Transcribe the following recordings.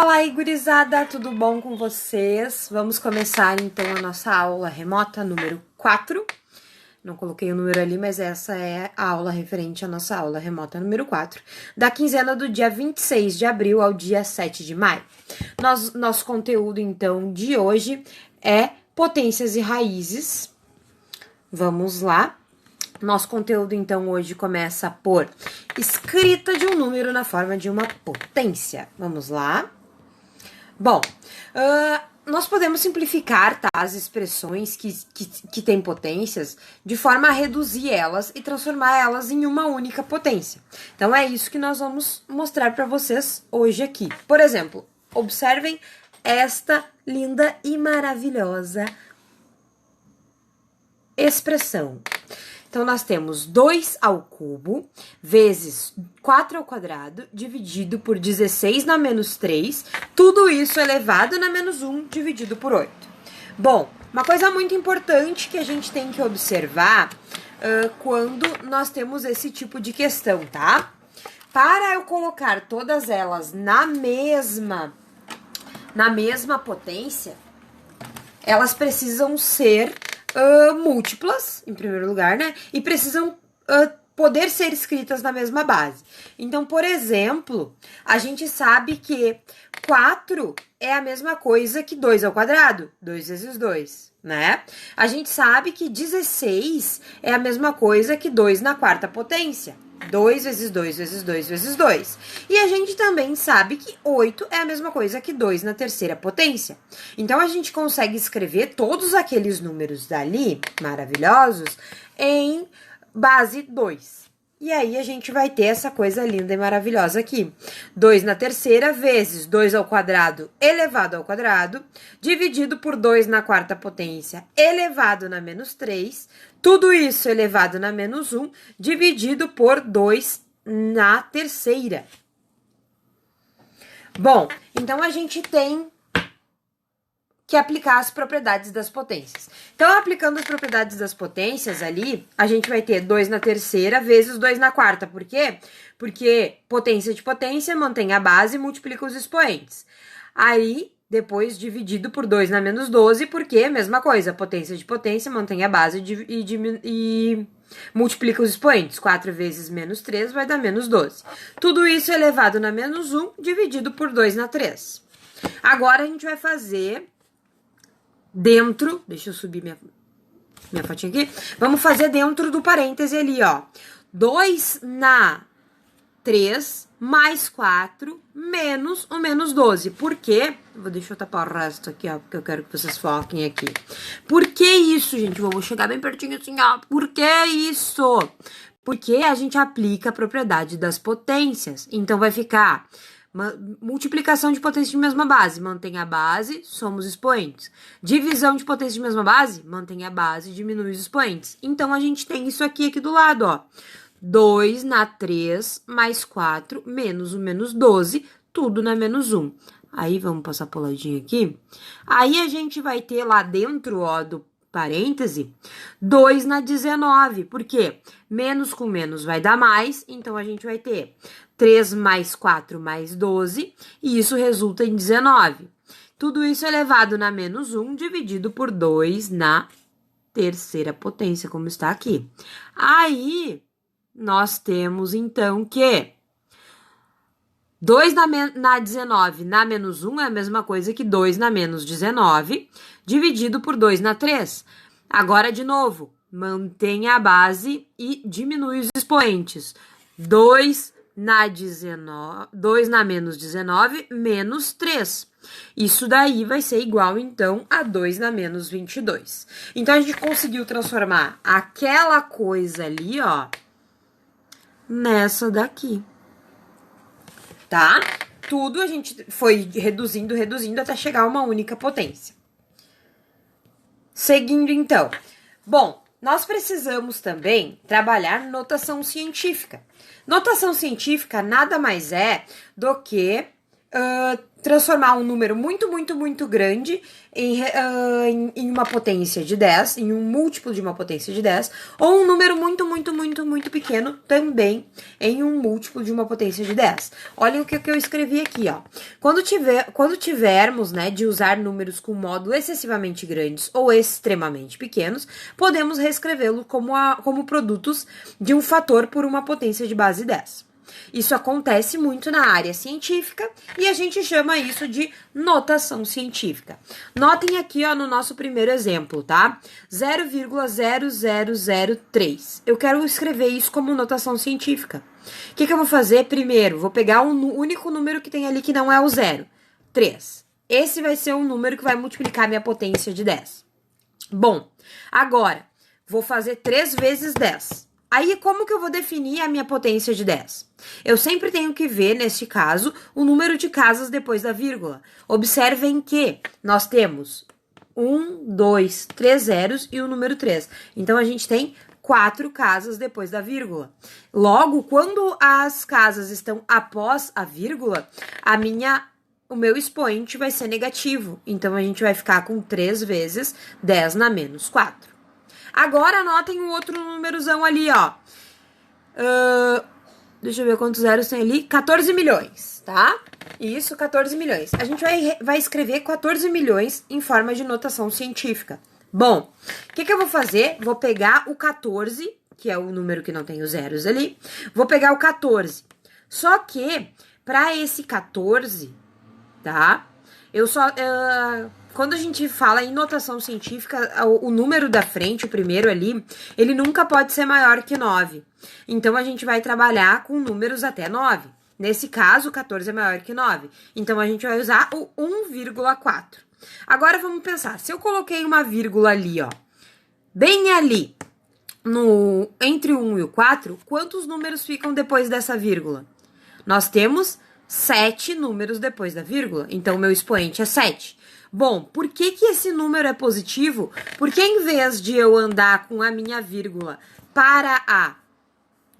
Fala aí, gurizada, tudo bom com vocês? Vamos começar então a nossa aula remota número 4. Não coloquei o número ali, mas essa é a aula referente à nossa aula remota número 4, da quinzena do dia 26 de abril ao dia 7 de maio. Nosso conteúdo, então, de hoje é potências e raízes. Vamos lá. Nosso conteúdo, então, hoje começa por escrita de um número na forma de uma potência. Vamos lá. Bom, nós podemos simplificar, tá, as expressões que têm potências de forma a reduzir elas e transformar elas em uma única potência. Então, é isso que nós vamos mostrar para vocês hoje aqui. Por exemplo, observem esta linda e maravilhosa expressão. Então, nós temos 2 ao cubo vezes 4 ao quadrado dividido por 16 na menos 3, tudo isso elevado na menos 1 dividido por 8. Bom, uma coisa muito importante que a gente tem que observar quando nós temos esse tipo de questão, tá? Para eu colocar todas elas na mesma potência, elas precisam ser múltiplas, em primeiro lugar, né? E precisam poder ser escritas na mesma base. Então, por exemplo, a gente sabe que 4 é a mesma coisa que 2 ao quadrado, 2 vezes 2, né? A gente sabe que 16 é a mesma coisa que 2 na quarta potência. 2 vezes 2 vezes 2 vezes 2. E a gente também sabe que 8 é a mesma coisa que 2 na terceira potência. Então, a gente consegue escrever todos aqueles números dali, maravilhosos, em base 2. E aí, a gente vai ter essa coisa linda e maravilhosa aqui. 2 na terceira vezes 2 ao quadrado elevado ao quadrado, dividido por 2 na quarta potência elevado na menos 3, tudo isso elevado na menos 1, dividido por 2 na terceira. Bom, então a gente tem que aplicar as propriedades das potências. Então, aplicando as propriedades das potências ali, a gente vai ter 2 na terceira vezes 2 na quarta. Por quê? Porque potência de potência mantém a base e multiplica os expoentes. Aí, depois dividido por 2 na menos 12, porque, mesma coisa, potência de potência mantém a base e multiplica os expoentes. 4 vezes menos 3 vai dar menos 12. Tudo isso elevado na menos 1, dividido por 2 na 3. Agora, a gente vai fazer dentro, deixa eu subir minha fotinha aqui, vamos fazer dentro do parêntese ali, ó, 2 na 3 mais 4 menos o menos 12. Por quê? Deixa eu tapar o resto aqui, ó, porque eu quero que vocês foquem aqui. Por que isso, gente? Vou chegar bem pertinho assim, ó. Por que isso? Porque a gente aplica a propriedade das potências. Então, vai ficar multiplicação de potência de mesma base, mantém a base, soma os expoentes. Divisão de potência de mesma base, mantém a base, diminui os expoentes. Então, a gente tem isso aqui do lado, ó. 2 na 3 mais 4 menos o menos 12, tudo na menos 1. Aí, vamos passar puladinho aqui. Aí, a gente vai ter lá dentro, ó, do parêntese, 2 na 19. Por quê? Menos com menos vai dar mais, então a gente vai ter 3 mais 4 mais 12, e isso resulta em 19. Tudo isso elevado na menos 1, dividido por 2 na terceira potência, como está aqui. Aí, nós temos, então, que 2 na 19 na menos 1 é a mesma coisa que 2 na menos 19, dividido por 2 na 3. Agora, de novo, mantém a base e diminui os expoentes. 2 na menos 19 menos 3. Isso daí vai ser igual, então, a 2 na menos 22. Então, a gente conseguiu transformar aquela coisa ali, ó, nessa daqui. Tá? Tudo a gente foi reduzindo até chegar a uma única potência. Seguindo, então. Bom, nós precisamos também trabalhar notação científica. Notação científica nada mais é do que transformar um número muito grande em uma potência de 10, em um múltiplo de uma potência de 10, ou um número muito pequeno também em um múltiplo de uma potência de 10. Olhem o que eu escrevi aqui, ó. Quando tivermos, né, de usar números com módulo excessivamente grandes ou extremamente pequenos, podemos reescrevê-lo como produtos de um fator por uma potência de base 10. Isso acontece muito na área científica e a gente chama isso de notação científica. Notem aqui, ó, no nosso primeiro exemplo, tá? 0,0003. Eu quero escrever isso como notação científica. O que eu vou fazer? Primeiro, vou pegar o único número que tem ali que não é o zero. 3. Esse vai ser o número que vai multiplicar minha potência de 10. Bom, agora, vou fazer 3 vezes 10. Aí, como que eu vou definir a minha potência de 10? Eu sempre tenho que ver, neste caso, o número de casas depois da vírgula. Observem que nós temos 1, 2, 3 zeros e o número 3. Então, a gente tem 4 casas depois da vírgula. Logo, quando as casas estão após a vírgula, o meu expoente vai ser negativo. Então, a gente vai ficar com 3 vezes 10 na menos 4. Agora, anotem um outro númerozão ali, ó. Deixa eu ver quantos zeros tem ali. 14 milhões, tá? Isso, 14 milhões. A gente vai escrever 14 milhões em forma de notação científica. Bom, o que eu vou fazer? Vou pegar o 14, que é o número que não tem os zeros ali. Vou pegar o 14. Só que, para esse 14, tá? Quando a gente fala em notação científica, o número da frente, o primeiro ali, ele nunca pode ser maior que 9. Então, a gente vai trabalhar com números até 9. Nesse caso, 14 é maior que 9. Então, a gente vai usar o 1,4. Agora, vamos pensar. Se eu coloquei uma vírgula ali, ó, bem ali, entre o 1 e o 4, quantos números ficam depois dessa vírgula? Nós temos 7 números depois da vírgula. Então, o meu expoente é 7. Bom, por que esse número é positivo? Porque em vez de eu andar com a minha vírgula para a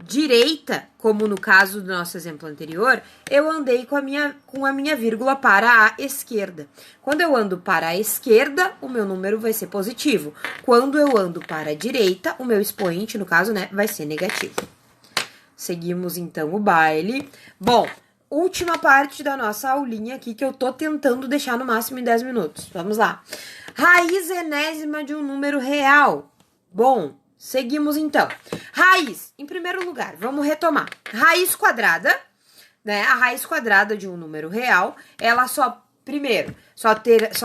direita, como no caso do nosso exemplo anterior, eu andei com a minha vírgula para a esquerda. Quando eu ando para a esquerda, o meu número vai ser positivo. Quando eu ando para a direita, o meu expoente, no caso, né, vai ser negativo. Seguimos, então, o baile. Bom, última parte da nossa aulinha aqui, que eu tô tentando deixar no máximo em 10 minutos. Vamos lá. Raiz enésima de um número real. Bom, seguimos então. Raiz, em primeiro lugar, vamos retomar. Raiz quadrada, né? A raiz quadrada de um número real, ela só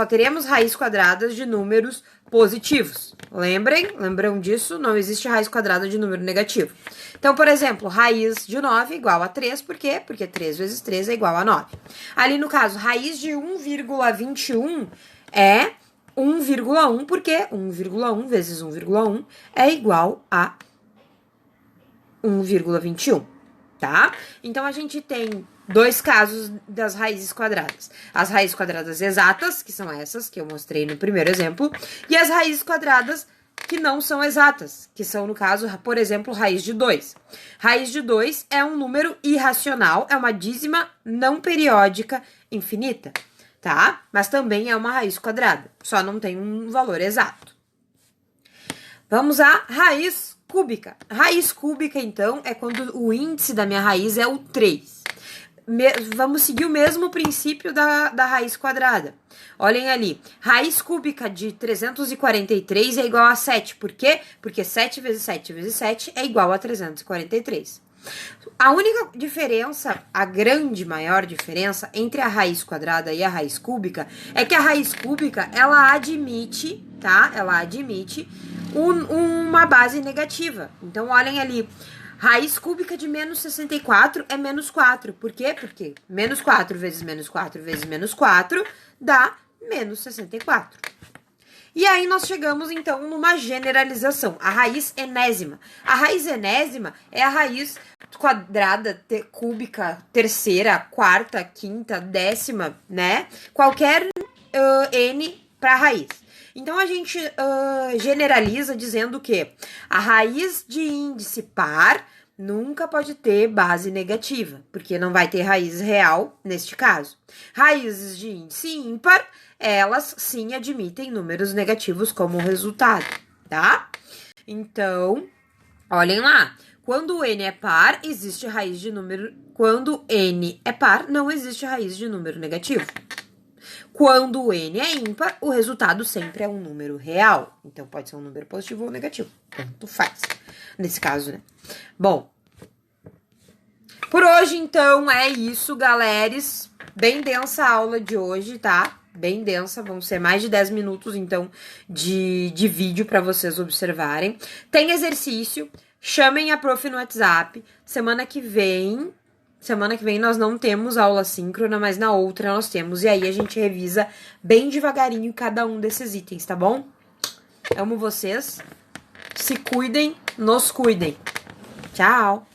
teremos raiz quadradas de números positivos. Lembram disso? Não existe raiz quadrada de número negativo. Então, por exemplo, raiz de 9 é igual a 3, por quê? Porque 3 vezes 3 é igual a 9. Ali no caso, raiz de 1,21 é 1,1, porque 1,1 vezes 1,1 é igual a 1,21, tá? Então, a gente tem 2 casos das raízes quadradas. As raízes quadradas exatas, que são essas que eu mostrei no primeiro exemplo, e as raízes quadradas que não são exatas, que são, no caso, por exemplo, raiz de 2. Raiz de 2 é um número irracional, é uma dízima não periódica infinita, tá? Mas também é uma raiz quadrada, só não tem um valor exato. Vamos à raiz cúbica. Raiz cúbica, então, é quando o índice da minha raiz é o 3. Vamos seguir o mesmo princípio da raiz quadrada. Olhem ali, raiz cúbica de 343 é igual a 7. Por quê? Porque 7 vezes 7 vezes 7 é igual a 343. A única diferença, a grande maior diferença entre a raiz quadrada e a raiz cúbica é que a raiz cúbica, ela admite, tá? Ela admite uma base negativa. Então, olhem ali. Raiz cúbica de menos 64 é menos 4. Por quê? Porque menos 4 vezes menos 4 vezes menos 4 dá menos 64. E aí nós chegamos, então, numa generalização. A raiz enésima. A raiz enésima é a raiz quadrada, cúbica, terceira, quarta, quinta, décima, né? Qualquer n para raiz. Então, a gente generaliza dizendo que a raiz de índice par nunca pode ter base negativa, porque não vai ter raiz real neste caso. Raízes de índice ímpar, elas sim admitem números negativos como resultado, tá? Então, olhem lá. Quando o n é par, existe raiz de número... Quando n é par, não existe raiz de número negativo. Quando o n é ímpar, o resultado sempre é um número real. Então, pode ser um número positivo ou negativo. Tanto faz. Nesse caso, né? Bom, por hoje, então, é isso, galeres. Bem densa a aula de hoje, tá? Bem densa, vão ser mais de 10 minutos, então, de vídeo para vocês observarem. Tem exercício, chamem a prof no WhatsApp. Semana que vem nós não temos aula síncrona, mas na outra nós temos. E aí a gente revisa bem devagarinho cada um desses itens, tá bom? Amo vocês. Se cuidem, nos cuidem. Tchau!